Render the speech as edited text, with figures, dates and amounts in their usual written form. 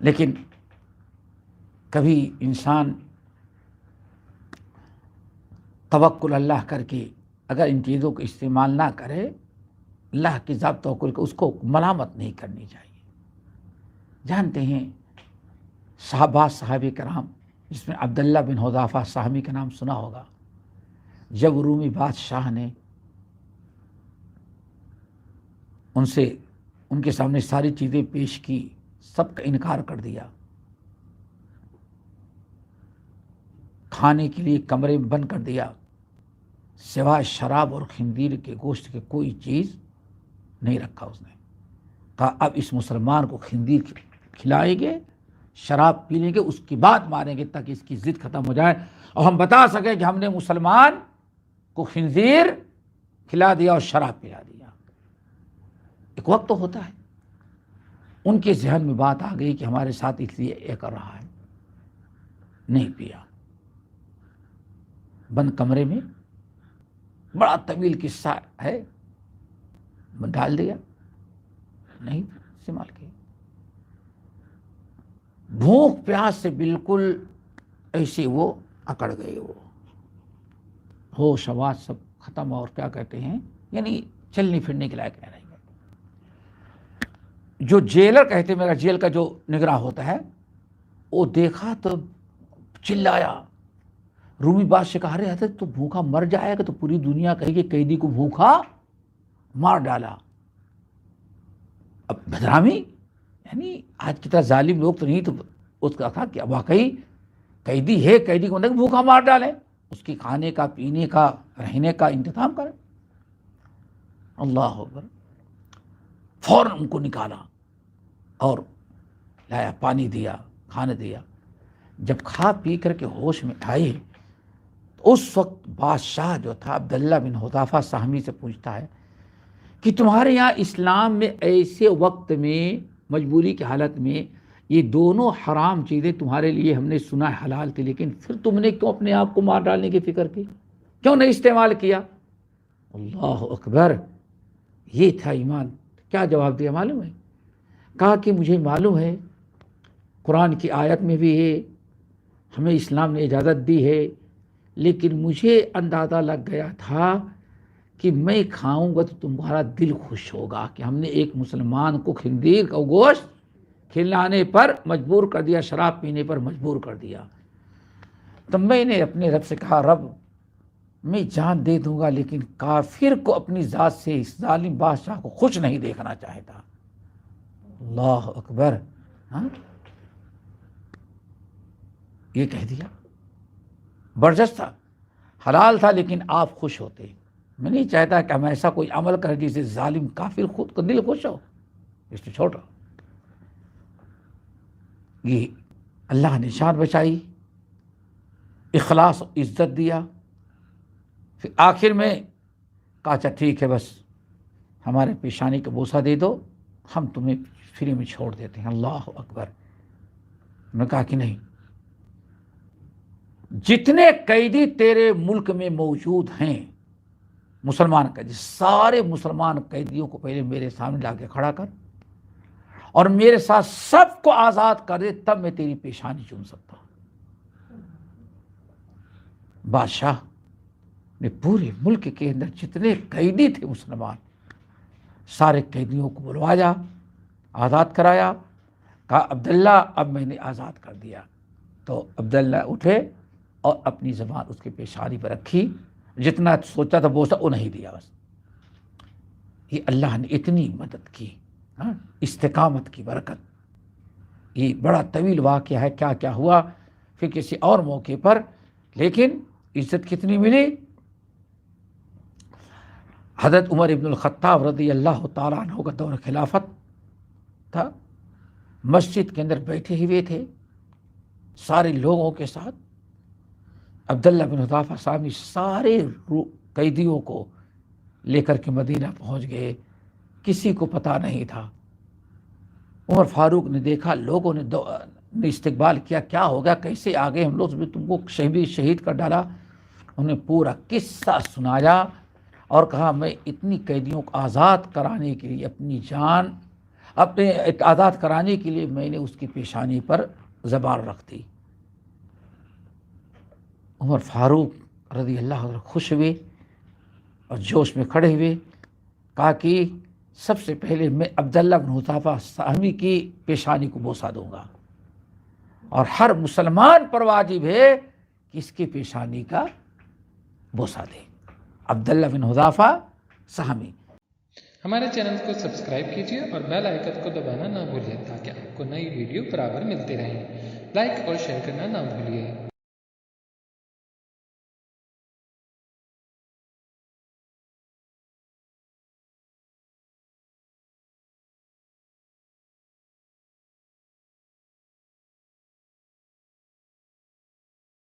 لیکن کبھی انسان توکل اللہ کر کے اگر ان چیزوں کو استعمال نہ کرے، اللہ کی ذات توکل کو، اس کو ملامت نہیں کرنی چاہیے۔ جانتے ہیں صحابہ کرام، جس میں عبداللہ بن حذافہ سہمی کا نام سنا ہوگا، جب رومی بادشاہ نے ان کے سامنے ساری چیزیں پیش کی، سب کا انکار کر دیا، کھانے کے لیے کمرے میں بند کر دیا، سوائے شراب اور خنزیر کے گوشت کے کوئی چیز نہیں رکھا۔ اس نے کہا اب اس مسلمان کو خنزیر کھلائیں گے، شراب پی لیں گے، اس کی بات ماریں گے تاکہ اس کی ضد ختم ہو جائے اور ہم بتا سکیں کہ ہم نے مسلمان کو خنزیر کھلا دیا اور شراب پلا دیا۔ ایک وقت تو ہوتا ہے، ان کے ذہن میں بات آ گئی کہ ہمارے ساتھ اس لیے یہ کر رہا ہے، نہیں پیا، بند کمرے میں، بڑا طویل قصہ ہے، ڈال دیا، نہیں استعمال کیا۔ بھوک پیاس سے بالکل ایسے وہ اکڑ گئے، وہ ہوش آواز سب ختم، اور کیا کہتے ہیں، یعنی چلنے پھرنے کے لائق نہیں گئے۔ جو جیلر کہتے میرا جیل کا جو نگراں ہوتا ہے، وہ دیکھا تو چلایا، رومی بادشاہ کہا رہے حضرت تو بھوکا مر جائے گا، تو پوری دنیا کہے گی قیدی کو بھوکا مار ڈالا۔ اب بدنامی، یعنی آج کی طرح ظالم لوگ تو نہیں، تو اس کا کہا کہ واقعی قیدی ہے، قیدی کو نہیں بھوکا مار ڈالیں، اس کی کھانے کا، پینے کا، رہنے کا انتظام کریں۔ اللہ اکبر، فوراً ان کو نکالا اور لایا، پانی دیا، کھانا دیا۔ جب کھا پی کر کے ہوش میں آئے تو اس وقت بادشاہ جو تھا عبداللہ بن حذافہ سہمی سے پوچھتا ہے کہ تمہارے یہاں اسلام میں ایسے وقت میں، مجبوری کی حالت میں، یہ دونوں حرام چیزیں تمہارے لیے ہم نے سنا ہے حلال تھی، لیکن پھر تم نے کیوں اپنے آپ کو مار ڈالنے کی فکر کی، کیوں نہیں استعمال کیا؟ اللہ اکبر، یہ تھا ایمان۔ کیا جواب دیا معلوم ہے؟ کہا کہ مجھے معلوم ہے قرآن کی آیت میں بھی ہے، ہمیں اسلام نے اجازت دی ہے، لیکن مجھے اندازہ لگ گیا تھا کہ میں کھاؤں گا تو تمہارا دل خوش ہوگا کہ ہم نے ایک مسلمان کو خنزیر کا گوشت کھلانے پر مجبور کر دیا، شراب پینے پر مجبور کر دیا۔ تو میں نے اپنے رب سے کہا رب میں جان دے دوں گا، لیکن کافر کو اپنی ذات سے اس ظالم بادشاہ کو خوش نہیں دیکھنا چاہتا۔ اللہ اکبر، ہاں یہ کہہ دیا، برجست تھا، حلال تھا، لیکن آپ خوش ہوتے۔ میں نہیں چاہتا کہ ہم ایسا کوئی عمل کر جسے ظالم کافر خود کو دل خوش ہو، اس سے چھوٹا۔ یہ اللہ نے شان بچائی، اخلاص عزت دیا، پھر آخر میں کہا اچھا ٹھیک ہے، بس ہمارے پیشانی کا بوسہ دے دو، ہم تمہیں فری میں چھوڑ دیتے ہیں۔ اللہ اکبر۔ میں نے کہا کہ نہیں، جتنے قیدی تیرے ملک میں موجود ہیں مسلمان قیدی، سارے مسلمان قیدیوں کو پہلے میرے سامنے لا کے کھڑا کر اور میرے ساتھ سب کو آزاد کر دے، تب میں تیری پیشانی چوم سکتا ہوں۔ بادشاہ نے پورے ملک کے اندر جتنے قیدی تھے مسلمان، سارے قیدیوں کو بلوایا، آزاد کرایا، کہا عبداللہ اب میں نے آزاد کر دیا۔ تو عبداللہ اٹھے اور اپنی زبان اس کے پیشانی پر رکھی، جتنا سوچا تھا بوسا وہ نہیں دیا۔ بس یہ اللہ نے اتنی مدد کی، استقامت کی برکت۔ یہ بڑا طویل واقعہ ہے، کیا کیا ہوا پھر کسی اور موقع پر، لیکن عزت کتنی ملی۔ حضرت عمر ابن الخطاب رضی اللہ تعالیٰ عنہ کا دور خلافت تھا، مسجد کے اندر بیٹھے ہوئے تھے سارے لوگوں کے ساتھ، عبداللہ بن حذافہ سہمی سارے قیدیوں کو لے کر کے مدینہ پہنچ گئے، کسی کو پتہ نہیں تھا۔ عمر فاروق نے دیکھا، لوگوں نے استقبال کیا، کیا ہو گیا، کیسے آ گئے ہم لوگ، تم کو شہید کر ڈالا۔ انہیں پورا قصہ سنایا اور کہا میں اتنی قیدیوں کو آزاد کرانے کے لیے اپنی جان اپنے آزاد کرانے کے لیے میں نے اس کی پیشانی پر زبان رکھ دی۔ عمر فاروق رضی اللہ عنہ خوش ہوئے اور جوش میں کھڑے ہوئے، کہا کہ سب سے پہلے میں عبداللہ بن حذافہ سہمی کی پیشانی کو بوسہ دوں گا، اور ہر مسلمان پر واجب ہے کہ اس کی پیشانی کا بوسہ دے۔ عبداللہ بن حذافہ سہمی۔ ہمارے چینل کو سبسکرائب کیجیے اور بیل آئیکن کو دبانا نہ بھولیے تاکہ آپ کو نئی ویڈیو برابر ملتی رہیں۔ لائک اور شیئر کرنا نہ بھولیے۔